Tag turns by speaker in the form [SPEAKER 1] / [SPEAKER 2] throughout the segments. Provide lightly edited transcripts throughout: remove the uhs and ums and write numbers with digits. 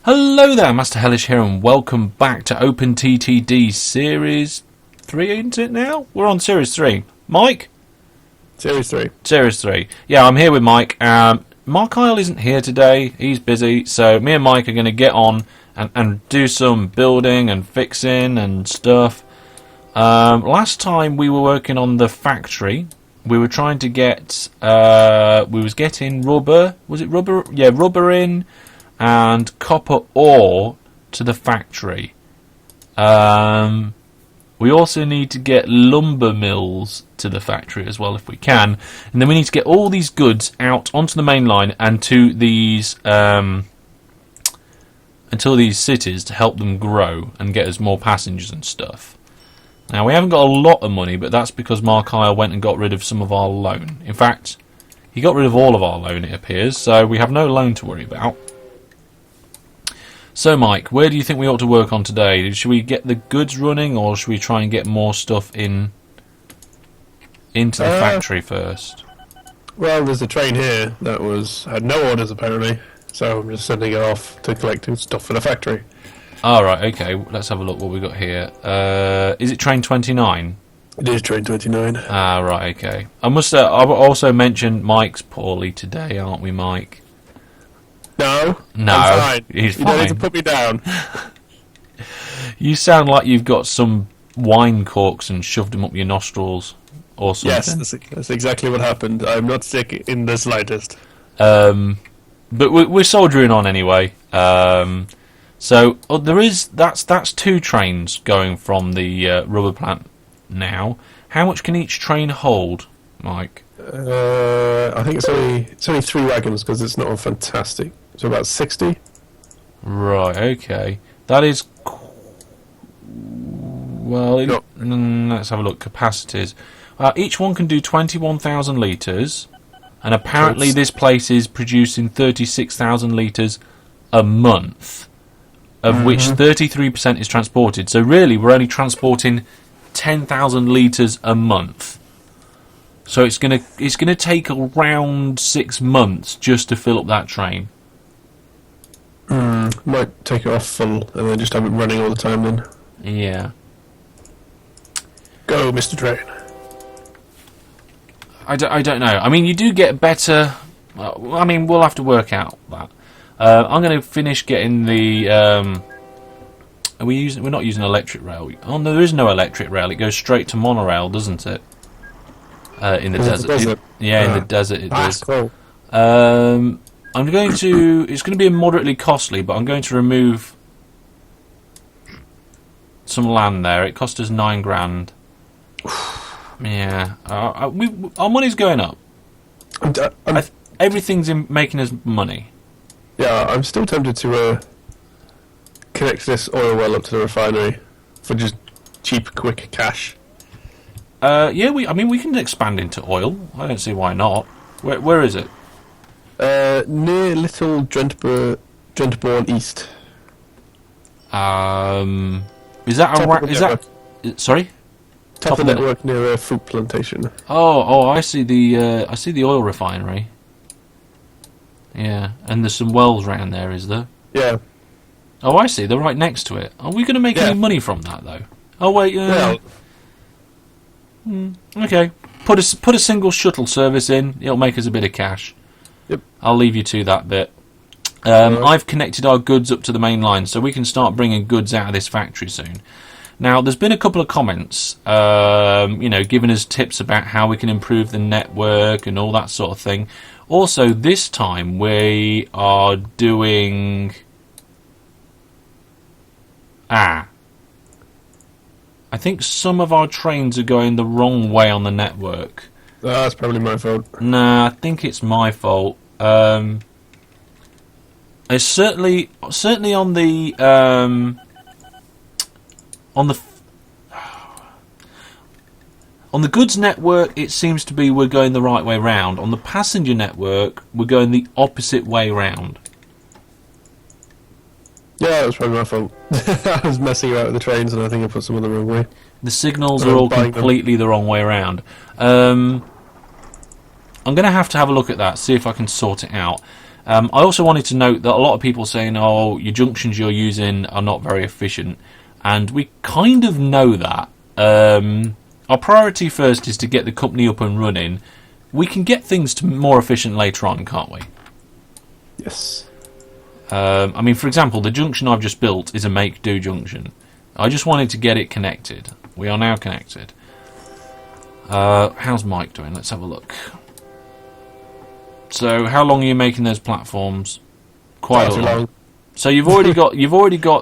[SPEAKER 1] Hello there, Master Hellish here, and welcome back to OpenTTD Series 3, isn't it now? We're on Series 3. Mike?
[SPEAKER 2] Series 3.
[SPEAKER 1] Series 3. Yeah, I'm here with Mike. Mark Isle isn't here today. He's busy, so me and Mike are going to get on and do some building and fixing and stuff. Last time we were working on the factory. We were trying to get... we was getting rubber. Was it rubber? Yeah, rubber in... and copper ore to the factory. We also need to get lumber mills to the factory as well if we can. And then we need to get all these goods out onto the main line and to these until these cities to help them grow and get us more passengers and stuff. Now we haven't got a lot of money, but that's because Mark Isle went and got rid of some of our loan. In fact, he got rid of all of our loan, it appears, so we have no loan to worry about. So, Mike, where do you think we ought to work on today? Should we get the goods running, or should we try and get more stuff into the factory first?
[SPEAKER 2] Well, there's a train here that had no orders apparently, so I'm just sending it off to collect stuff for the factory.
[SPEAKER 1] All right, okay. Let's have a look what we got here. Is it train 29?
[SPEAKER 2] It is train 29.
[SPEAKER 1] Ah, right, okay. I've also mentioned Mike's poorly today, aren't we, Mike?
[SPEAKER 2] No,
[SPEAKER 1] I'm
[SPEAKER 2] fine.
[SPEAKER 1] He's
[SPEAKER 2] you
[SPEAKER 1] fine.
[SPEAKER 2] don't need to put me down.
[SPEAKER 1] You sound like you've got some wine corks and shoved them up your nostrils or something.
[SPEAKER 2] Yes, that's exactly what happened. I'm not sick in the slightest.
[SPEAKER 1] But we're soldiering on anyway. So that's 2 trains going from the rubber plant now. How much can each train hold, Mike?
[SPEAKER 2] I think it's only 3 wagons because it's not fantastic. So about 60.
[SPEAKER 1] Right. Okay. That is. Well, let's have a look. Capacities. Each one can do 21,000 litres, and apparently this place is producing 36,000 litres a month, of which 33% is transported. So really, we're only transporting 10,000 litres a month. So it's gonna take around 6 months just to fill up that train.
[SPEAKER 2] Might take it off full and then just have it running all the time then.
[SPEAKER 1] Yeah.
[SPEAKER 2] Go, Mr. Train.
[SPEAKER 1] I don't know. I mean, you do get better... I mean, we'll have to work out that. I'm going to finish getting the... We're not using electric rail. Oh, no, there is no electric rail. It goes straight to monorail, doesn't it? In the desert. In the desert it does.
[SPEAKER 2] Cool.
[SPEAKER 1] It's going to be moderately costly, but I'm going to remove some land there. It cost us 9 grand. Yeah, our money's going up. Everything's making us money.
[SPEAKER 2] Yeah, I'm still tempted to connect this oil well up to the refinery for just cheap, quick cash.
[SPEAKER 1] Yeah, we can expand into oil. I don't see why not. Where is it?
[SPEAKER 2] Near Little Drentbourne East.
[SPEAKER 1] Is that sorry?
[SPEAKER 2] Top of the network near a fruit plantation.
[SPEAKER 1] Oh, I see the oil refinery. Yeah, and there's some wells around there, is there?
[SPEAKER 2] Yeah.
[SPEAKER 1] Oh, I see. They're right next to it. Are we going to make any money from that though? Oh wait. Okay. Put a single shuttle service in. It'll make us a bit of cash.
[SPEAKER 2] Yep.
[SPEAKER 1] I'll leave you to that bit. I've connected our goods up to the main line, so we can start bringing goods out of this factory soon. Now, there's been a couple of comments, giving us tips about how we can improve the network and all that sort of thing. Also, this time we are doing... I think some of our trains are going the wrong way on the network.
[SPEAKER 2] That's probably my fault.
[SPEAKER 1] Nah, I think it's my fault. It's certainly on the on the goods network. It seems to be we're going the right way round. On the passenger network, we're going the opposite way round.
[SPEAKER 2] Yeah, that was probably my fault. I was messing about with the trains and I think I put some of the wrong way.
[SPEAKER 1] The signals are all completely the wrong way around. I'm going to have a look at that, see if I can sort it out. I also wanted to note that a lot of people saying, "Oh, your junctions you're using are not very efficient," and we kind of know that. Our priority first is to get the company up and running. We can get things to more efficient later on, can't we?
[SPEAKER 2] Yes.
[SPEAKER 1] I mean, for example, the junction I've just built is a make-do junction. I just wanted to get it connected. We are now connected. How's Mike doing? Let's have a look. So, how long are you making those platforms? Quite a long. So you've already got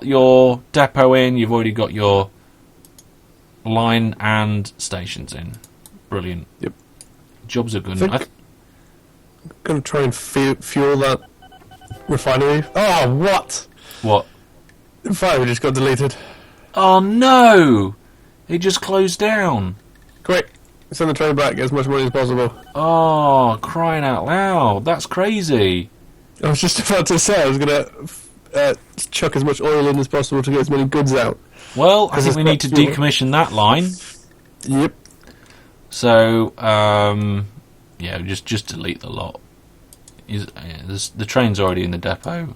[SPEAKER 1] your depot in. You've already got your line and stations in. Brilliant.
[SPEAKER 2] Yep.
[SPEAKER 1] Jobs are good.
[SPEAKER 2] I'm going to try and fuel that refinery. Oh, what?
[SPEAKER 1] What?
[SPEAKER 2] The refinery just got deleted.
[SPEAKER 1] Oh no! It just closed down.
[SPEAKER 2] Quick, send the train back. Get as much money as possible.
[SPEAKER 1] Oh, crying out loud! That's crazy.
[SPEAKER 2] I was just about to say I was going to chuck as much oil in as possible to get as many goods out.
[SPEAKER 1] Well, I think we need to decommission that line.
[SPEAKER 2] Yep.
[SPEAKER 1] So, yeah, just delete the lot. The train's already in the depot.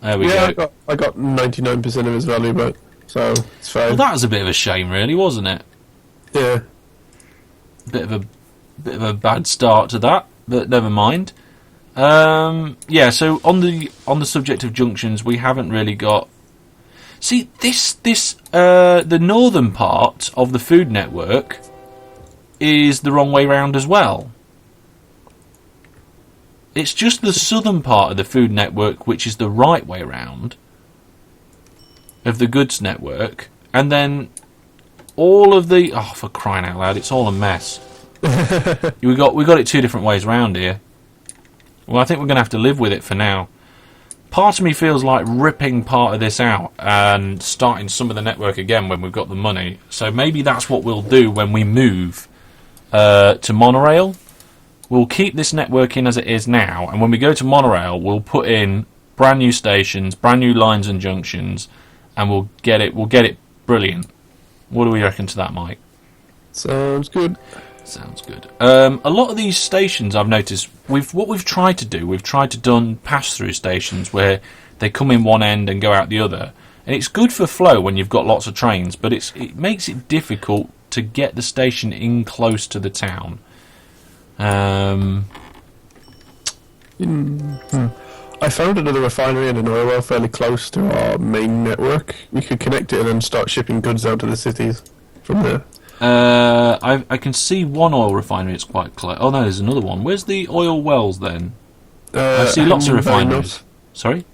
[SPEAKER 1] There we go.
[SPEAKER 2] I got 99% of its value back, so it's fine.
[SPEAKER 1] Well, that was a bit of a shame, really, wasn't it?
[SPEAKER 2] Yeah.
[SPEAKER 1] Bit of a bad start to that, but never mind. Yeah. So on the subject of junctions, we haven't really got. See, the northern part of the food network is the wrong way round as well. It's just the southern part of the food network which is the right way round of the goods network, and then all of the for crying out loud, it's all a mess. we got it two different ways round here. Well, I think we're going to have to live with it for now. Part of me feels like ripping part of this out and starting some of the network again when we've got the money. So maybe that's what we'll do when we move to monorail. We'll keep this network in as it is now, and when we go to monorail, we'll put in brand new stations, brand new lines and junctions, and we'll get it brilliant. What do we reckon to that, Mike?
[SPEAKER 2] Sounds good.
[SPEAKER 1] Sounds good. A lot of these stations, I've noticed, we've tried to do pass-through stations where they come in one end and go out the other, and it's good for flow when you've got lots of trains, but it makes it difficult to get the station in close to the town.
[SPEAKER 2] I found another refinery and an oil well fairly close to our main network. We could connect it and then start shipping goods out to the cities from there.
[SPEAKER 1] I can see one oil refinery. It's quite close. Oh no, there's another one. Where's the oil wells then? I see lots of refineries.
[SPEAKER 2] North.
[SPEAKER 1] Sorry?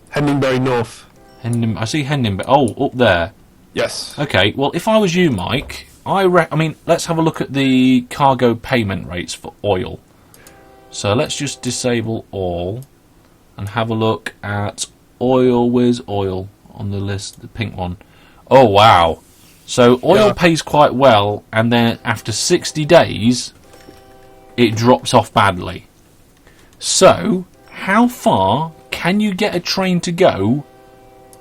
[SPEAKER 2] Hendingbury North.
[SPEAKER 1] I see Hendingbury. Oh, up there.
[SPEAKER 2] Yes.
[SPEAKER 1] Okay. Well, if I was you, Mike, I mean, let's have a look at the cargo payment rates for oil. So let's just disable all and have a look at oil. Where's oil on the list? The pink one. Oh wow. So oil pays quite well, and then after 60 days, it drops off badly. So, how far can you get a train to go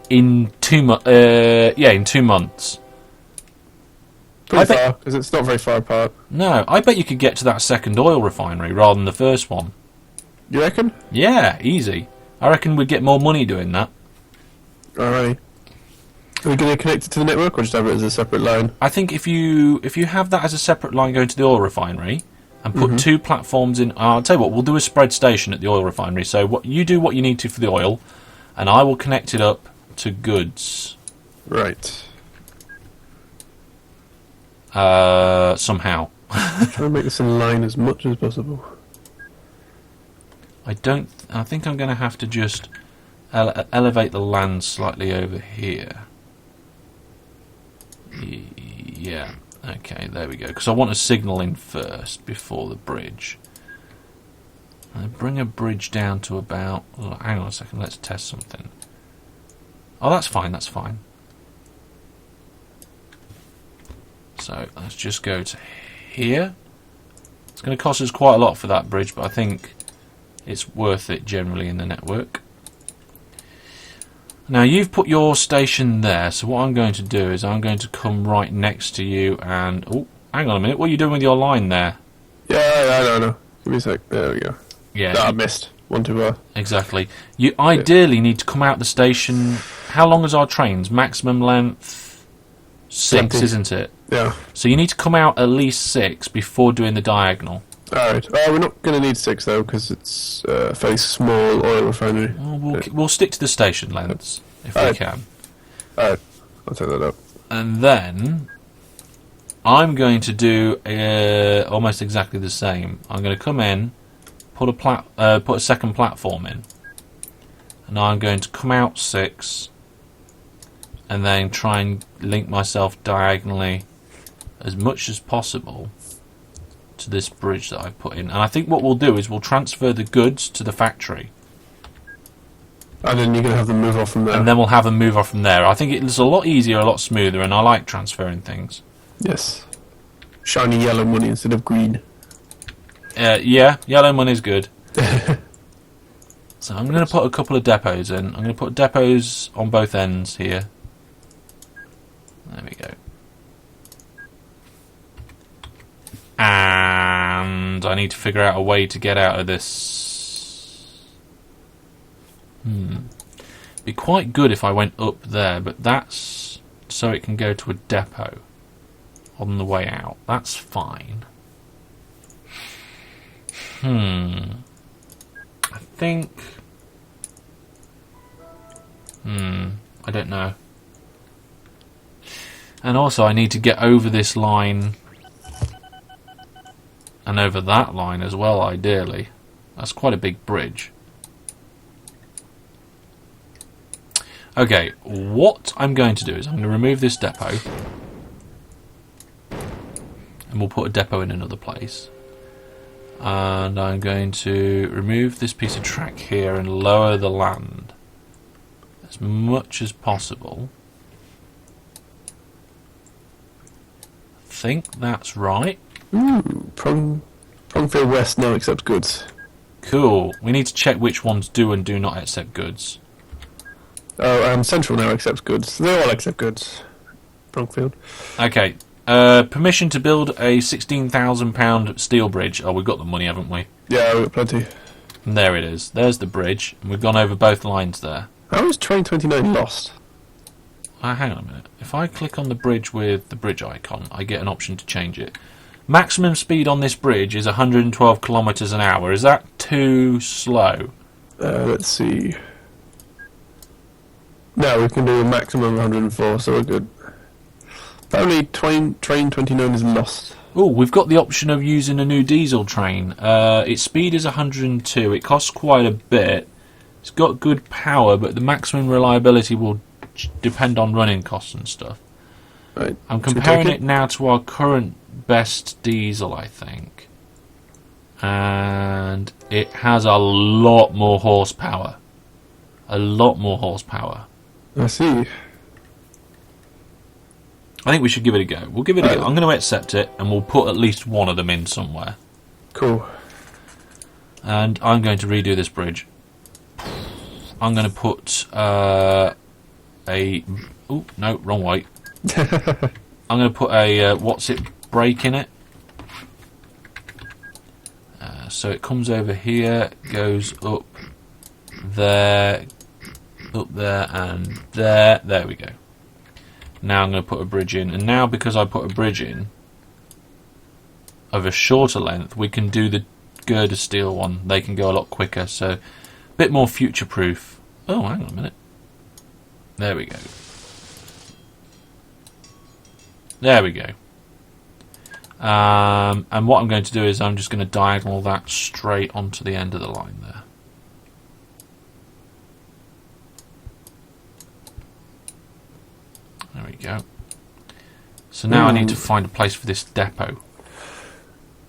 [SPEAKER 1] in 2 months? In 2 months.
[SPEAKER 2] Pretty far, because it's not very far apart.
[SPEAKER 1] No, I bet you could get to that second oil refinery rather than the first one.
[SPEAKER 2] You reckon?
[SPEAKER 1] Yeah, easy. I reckon we'd get more money doing that.
[SPEAKER 2] Alrighty. Are we going to connect it to the network or just have it as a separate line?
[SPEAKER 1] I think if you have that as a separate line going to the oil refinery and put two platforms in, I'll tell you what, we'll do a spread station at the oil refinery. So what you do what you need to for the oil, and I will connect it up to goods.
[SPEAKER 2] Right.
[SPEAKER 1] Somehow.
[SPEAKER 2] Try and make this in line as much as possible.
[SPEAKER 1] I think I'm going to have to just elevate the land slightly over here. Yeah, okay, there we go. Because I want a signal in first before the bridge. And bring a bridge down to about. Oh, hang on a second, let's test something. Oh, that's fine, that's fine. So let's just go to here. It's going to cost us quite a lot for that bridge, but I think it's worth it generally in the network. Now you've put your station there, so what I'm going to do is I'm going to come right next to you and... Oh, hang on a minute, what are you doing with your line there?
[SPEAKER 2] Yeah, I don't know. Give me a sec. There we go.
[SPEAKER 1] Yeah.
[SPEAKER 2] No, I missed. want to.
[SPEAKER 1] Exactly. You ideally need to come out the station. How long is our trains? Maximum length 6,
[SPEAKER 2] 20.
[SPEAKER 1] isn't it?
[SPEAKER 2] Yeah.
[SPEAKER 1] So you need to come out at least 6 before doing the diagonal.
[SPEAKER 2] Alright. We're not going to need 6 though, because it's a very small oil refinery.
[SPEAKER 1] Well, we'll stick to the station lengths if we can.
[SPEAKER 2] Alright. I'll take that up.
[SPEAKER 1] And then I'm going to do almost exactly the same. I'm going to come in, put a second platform in, and I'm going to come out 6, and then try and link myself diagonally as much as possible to this bridge that I put in. And I think what we'll do is we'll transfer the goods to the factory.
[SPEAKER 2] And then you're going to have them move off from there.
[SPEAKER 1] And then we'll have them move off from there. I think it's a lot easier, a lot smoother, and I like transferring things.
[SPEAKER 2] Yes. Shiny yellow money instead of green.
[SPEAKER 1] Yeah, yellow money's good. So I'm going to put a couple of depots in. I'm going to put depots on both ends here. There we go. And I need to figure out a way to get out of this. Be quite good if I went up there, but that's so it can go to a depot on the way out. That's fine. I think... I don't know. And also I need to get over this line and over that line as well, ideally. That's quite a big bridge. Okay, what I'm going to do is I'm going to remove this depot, and we'll put a depot in another place. And I'm going to remove this piece of track here and lower the land as much as possible. I think that's right.
[SPEAKER 2] Prongfield West now accepts goods.
[SPEAKER 1] Cool. We need to check which ones do and do not accept goods.
[SPEAKER 2] Central now accepts goods. They all accept goods. Prongfield.
[SPEAKER 1] Okay. Permission to build a £16,000 steel bridge. Oh, we've got the money, haven't we?
[SPEAKER 2] Yeah, we've got plenty.
[SPEAKER 1] And there it is. There's the bridge. And we've gone over both lines there.
[SPEAKER 2] How is Train 29 lost?
[SPEAKER 1] Hang on a minute. If I click on the bridge with the bridge icon, I get an option to change it. Maximum speed on this bridge is 112 kilometres an hour. Is that too slow?
[SPEAKER 2] Let's see. No, we can do a maximum of 104, so we're good. Apparently, Train 29 is lost.
[SPEAKER 1] Oh, we've got the option of using a new diesel train. Its speed is 102. It costs quite a bit. It's got good power, but the maximum reliability will depend on running costs and stuff.
[SPEAKER 2] Right.
[SPEAKER 1] I'm comparing it now to our current best diesel, I think. And it has a lot more horsepower. A lot more horsepower.
[SPEAKER 2] I see.
[SPEAKER 1] I think we should give it a go. We'll give it a go. I'm going to accept it, and we'll put at least one of them in somewhere.
[SPEAKER 2] Cool.
[SPEAKER 1] And I'm going to redo this bridge. I'm going to put a... Oh, no, wrong way. I'm going to put a brake in it. So it comes over here, goes up there, and there. There we go. Now I'm going to put a bridge in. And now because I put a bridge in of a shorter length, we can do the girder steel one. They can go a lot quicker, so a bit more future-proof. Oh, hang on a minute. There we go. There we go. And what I'm going to do is I'm just going to diagonal that straight onto the end of the line there. There we go. So now I need to find a place for this depot.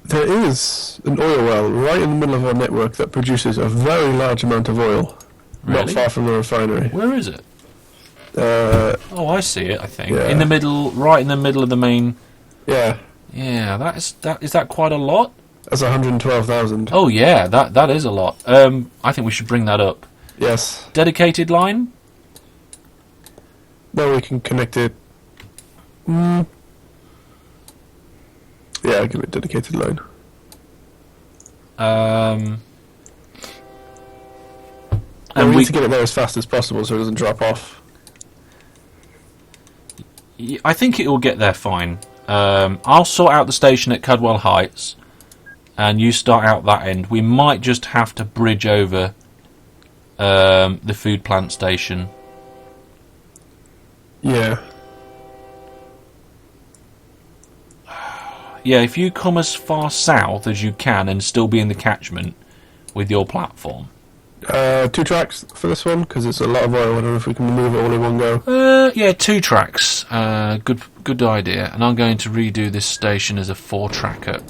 [SPEAKER 2] There is an oil well right in the middle of our network that produces a very large amount of oil.
[SPEAKER 1] Really?
[SPEAKER 2] Not far from the refinery.
[SPEAKER 1] Where is it? Oh, I see it, I think.
[SPEAKER 2] Yeah.
[SPEAKER 1] In the middle, right in the middle of the main...
[SPEAKER 2] Yeah.
[SPEAKER 1] Yeah, is that quite a lot?
[SPEAKER 2] That's 112,000.
[SPEAKER 1] Oh yeah, that is a lot. I think we should bring that up.
[SPEAKER 2] Yes.
[SPEAKER 1] Dedicated line?
[SPEAKER 2] Now we can connect it. Yeah, I'll give it a dedicated line. Well,
[SPEAKER 1] And
[SPEAKER 2] we need to get it there as fast as possible so it doesn't drop off.
[SPEAKER 1] I think it will get there fine. I'll sort out the station at Cadwell Heights, and you start out that end. We might just have to bridge over the food plant station.
[SPEAKER 2] Yeah.
[SPEAKER 1] Yeah, if you come as far south as you can and still be in the catchment with your platform.
[SPEAKER 2] 2 tracks for this one, because it's a lot of oil. I don't know if we can move it all in one go.
[SPEAKER 1] Yeah, 2 tracks. Good idea. And I'm going to redo this station as a 4-tracker.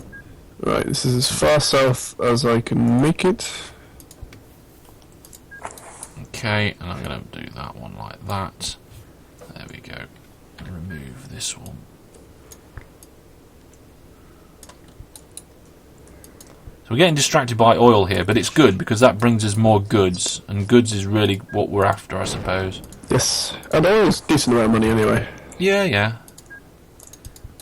[SPEAKER 2] Right, this is as far south as I can make it.
[SPEAKER 1] Okay, and I'm going to do that one like that. There we go. Remove this one. So we're getting distracted by oil here, but it's good because that brings us more goods, and goods is really what we're after, I suppose.
[SPEAKER 2] Yes, and oil's a decent amount of money anyway.
[SPEAKER 1] Yeah.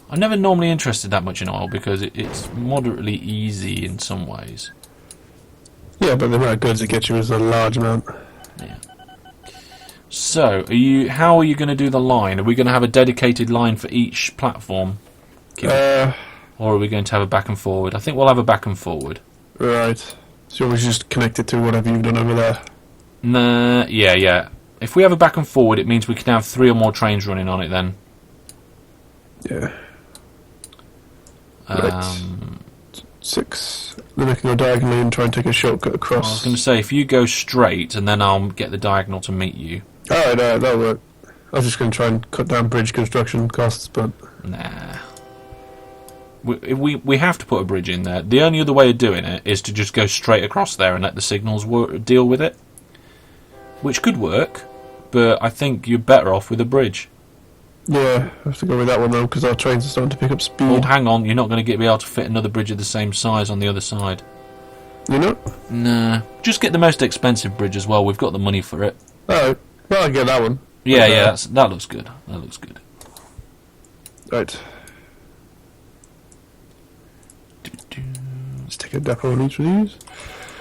[SPEAKER 1] I'm never normally interested that much in oil because it's moderately easy in some ways.
[SPEAKER 2] Yeah, but the amount of goods it gets you is a large amount.
[SPEAKER 1] Yeah. So, how are you going to do the line? Are we going to have a dedicated line for each platform? Or are we going to have a back and forward? I think we'll have a back and forward.
[SPEAKER 2] Right. So we just connect it to whatever you've done over there.
[SPEAKER 1] Nah, yeah. If we have a back and forward, it means we can have 3 or more trains running on it then.
[SPEAKER 2] Yeah. Right. 6. Then I can go diagonally and try and take a shortcut across.
[SPEAKER 1] I was going to say, if you go straight, and then I'll get the diagonal to meet you.
[SPEAKER 2] Alright, that'll work. I was just going to try and cut down bridge construction costs, but...
[SPEAKER 1] Nah. We have to put a bridge in there. The only other way of doing it is to just go straight across there and let the signals deal with it. Which could work, but I think you're better off with a bridge.
[SPEAKER 2] Yeah, I have to go with that one though, because our trains are starting to pick up speed.
[SPEAKER 1] Oh, hang on, you're not going to be able to fit another bridge of the same size on the other side.
[SPEAKER 2] You know?
[SPEAKER 1] Nah. Just get the most expensive bridge as well. We've got the money for it.
[SPEAKER 2] Alright, well, I'll get that one.
[SPEAKER 1] Yeah, that looks good. That looks good.
[SPEAKER 2] Right. Let's take a depot on each of these.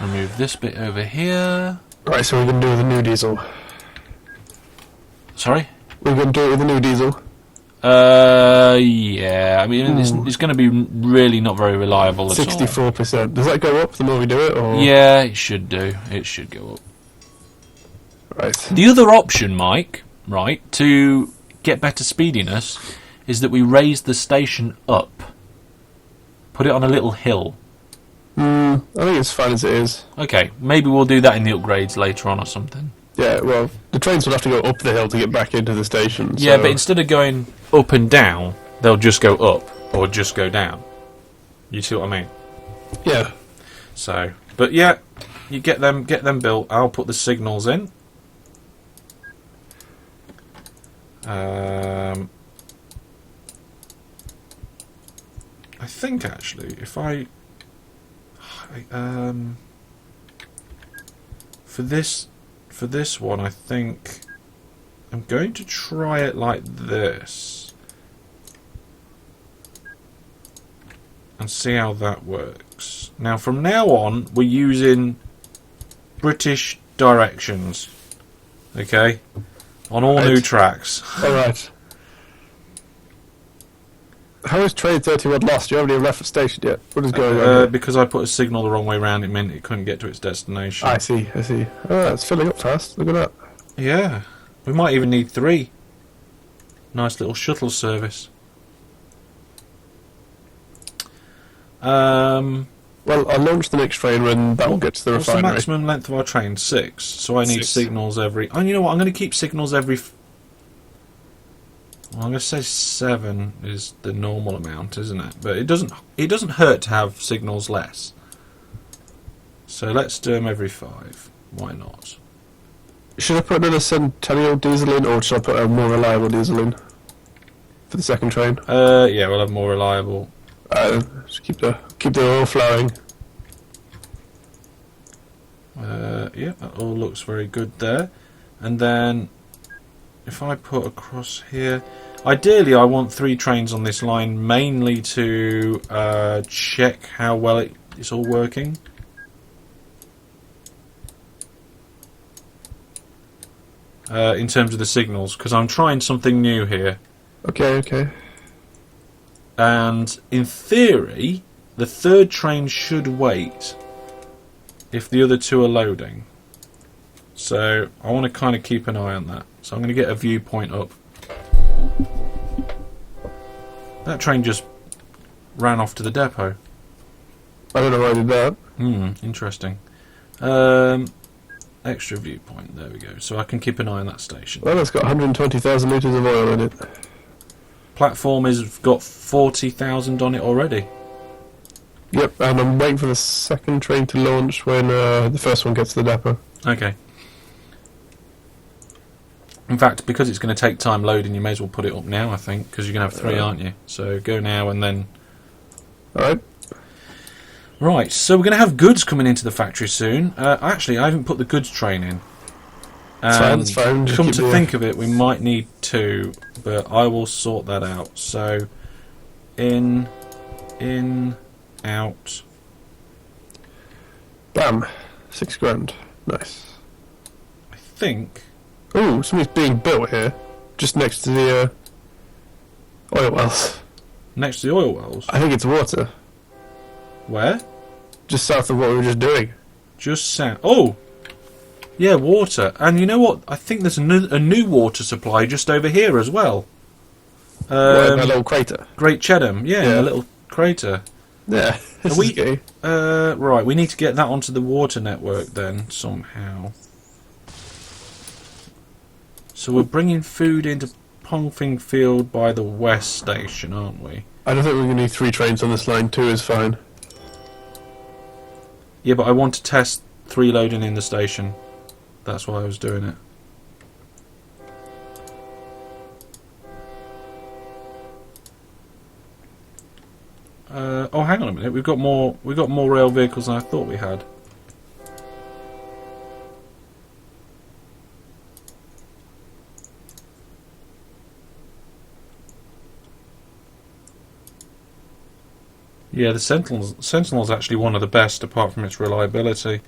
[SPEAKER 1] Remove this bit over here.
[SPEAKER 2] Right, so we're going to do it with a new diesel.
[SPEAKER 1] Sorry?
[SPEAKER 2] We're going to do it with a new diesel.
[SPEAKER 1] Yeah. I mean, it's going to be really not very reliable at all.
[SPEAKER 2] 64%. Does that go up the more we do it? Or?
[SPEAKER 1] Yeah, it should do. It should go up.
[SPEAKER 2] Right.
[SPEAKER 1] The other option, Mike, right, to get better speediness, is that we raise the station up. Put it on a little hill.
[SPEAKER 2] I think it's fine as it is.
[SPEAKER 1] Okay, maybe we'll do that in the upgrades later on or something.
[SPEAKER 2] Yeah, well, the trains will have to go up the hill to get back into the station.
[SPEAKER 1] Yeah,
[SPEAKER 2] so...
[SPEAKER 1] but instead of going up and down, they'll just go up or just go down. You see what I mean?
[SPEAKER 2] Yeah.
[SPEAKER 1] So, but yeah, you get them built. I'll put the signals in. I think actually, if I for this one, I think I'm going to try it like this and see how that works. Now, from now on, we're using British directions, okay, on all new tracks.
[SPEAKER 2] All right. How is Train 31 lost? You haven't even left the station yet. What is going on here?
[SPEAKER 1] Because I put a signal the wrong way round, it meant it couldn't get to its destination.
[SPEAKER 2] I see. Oh, it's filling up fast. Look at that.
[SPEAKER 1] Yeah. We might even need 3. Nice little shuttle service.
[SPEAKER 2] Well, I'll launch the next train when that will get to the
[SPEAKER 1] What's the
[SPEAKER 2] refinery.
[SPEAKER 1] maximum length of our train? 6. So I need
[SPEAKER 2] 6.
[SPEAKER 1] signals every... Oh, you know what? I'm going to keep signals every... Well, I'm going to say 7 is the normal amount, isn't it? But it doesn't hurt to have signals less. So let's do them every 5. Why not?
[SPEAKER 2] Should I put another Centennial diesel in, or should I put a more reliable diesel in for the second train?
[SPEAKER 1] Yeah, we'll have more reliable.
[SPEAKER 2] Just keep the oil flowing.
[SPEAKER 1] Yeah, that all looks very good there. And then if I put across here, ideally I want 3 trains on this line, mainly to check how well it's all working. in terms of the signals, because I'm trying something new here.
[SPEAKER 2] Okay.
[SPEAKER 1] And in theory, the third train should wait if the other two are loading. So I want to kind of keep an eye on that. So I'm going to get a viewpoint up. That train just ran off to the depot.
[SPEAKER 2] I don't know why I did that.
[SPEAKER 1] Interesting. Extra viewpoint, there we go. So I can keep an eye on that station.
[SPEAKER 2] Well, it's got 120,000 litres of oil in it.
[SPEAKER 1] Platform has got 40,000 on it already.
[SPEAKER 2] Yep, and I'm waiting for the second train to launch when the first one gets to the depot.
[SPEAKER 1] Okay. In fact, because it's going to take time loading, you may as well put it up now, I think, because you're going to have 3, aren't you? So go now and then...
[SPEAKER 2] Alright.
[SPEAKER 1] Right, so we're going to have goods coming into the factory soon. Actually, I haven't put the goods train in.
[SPEAKER 2] It's fine. Just
[SPEAKER 1] Come
[SPEAKER 2] keep
[SPEAKER 1] to think of it, we might need 2, but I will sort that out. So, in, out.
[SPEAKER 2] Bam. 6 grand. Nice.
[SPEAKER 1] I think...
[SPEAKER 2] Ooh, something's being built here. Just next to the oil wells.
[SPEAKER 1] Next to the oil wells?
[SPEAKER 2] I think it's water.
[SPEAKER 1] Where?
[SPEAKER 2] Just south of what we were just doing.
[SPEAKER 1] Just south. Oh! Yeah, water. And you know what? I think there's a new water supply just over here as well.
[SPEAKER 2] What, in that little crater?
[SPEAKER 1] Great Chedham. Yeah, a little crater.
[SPEAKER 2] Yeah.
[SPEAKER 1] Right, we need to get that onto the water network then, somehow. So we're bringing food into Pongfing Field by the West Station, aren't we?
[SPEAKER 2] I don't think we're going to need 3 trains on this line. 2 is fine.
[SPEAKER 1] Yeah, but I want to test 3 loading in the station. That's why I was doing it. Oh, hang on a minute. We've got more rail vehicles than I thought we had. Yeah, the Sentinel's actually one of the best, apart from its reliability.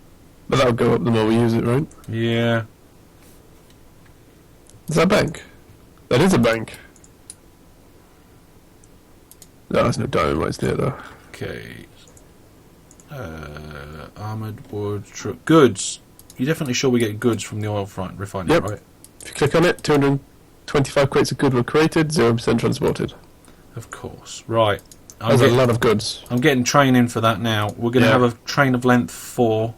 [SPEAKER 2] But that'll go up the more we use it, right?
[SPEAKER 1] Yeah.
[SPEAKER 2] Is that a bank? That is a bank. No, there's no dynamites near though.
[SPEAKER 1] Okay. Armoured wood truck. Goods. You're definitely sure we get goods from the oil refinery,
[SPEAKER 2] Yep.
[SPEAKER 1] right?
[SPEAKER 2] If you click on it, 225 crates of good were created, 0% transported.
[SPEAKER 1] Of course. Right.
[SPEAKER 2] There's a lot of goods.
[SPEAKER 1] I'm getting train in for that now. We're going to have a train of length 4.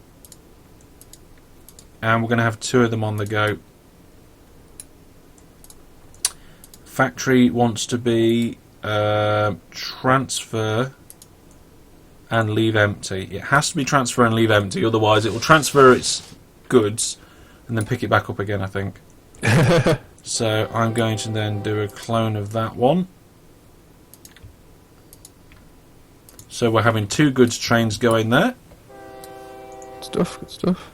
[SPEAKER 1] And we're going to have 2 of them on the go. Factory wants to be transfer and leave empty. It has to be transfer and leave empty, otherwise it will transfer its goods and then pick it back up again, I think. So I'm going to then do a clone of that one. So we're having 2 goods trains going there.
[SPEAKER 2] Good stuff.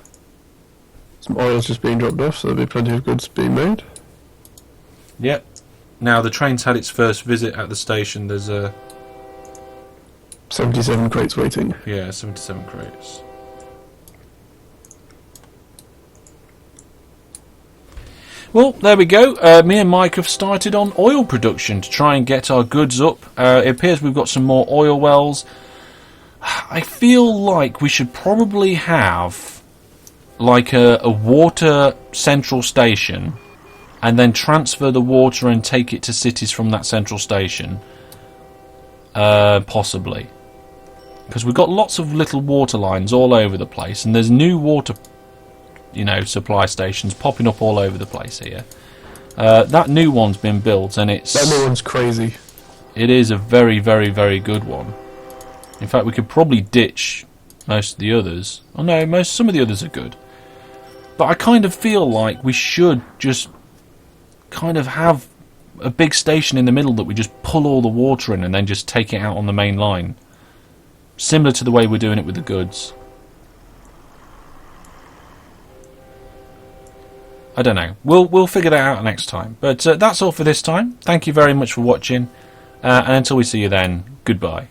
[SPEAKER 2] Some oil's just being dropped off, so there'll be plenty of goods being made.
[SPEAKER 1] Yep. Now the train's had its first visit at the station. There's a
[SPEAKER 2] 77 crates waiting.
[SPEAKER 1] Yeah, 77 crates. Well, there we go. Me and Mike have started on oil production to try and get our goods up. It appears we've got some more oil wells. I feel like we should probably have like a water central station and then transfer the water and take it to cities from that central station. Possibly. Because we've got lots of little water lines all over the place, and there's new water supply stations popping up all over the place here. That new one's been built, and
[SPEAKER 2] That new one's crazy.
[SPEAKER 1] It is a very, very, very good one. In fact, we could probably ditch most of the others. Oh no, some of the others are good. But I kind of feel like we should just kind of have a big station in the middle that we just pull all the water in and then just take it out on the main line. Similar to the way we're doing it with the goods. I don't know. We'll figure that out next time. But that's all for this time. Thank you very much for watching. And until we see you then, goodbye.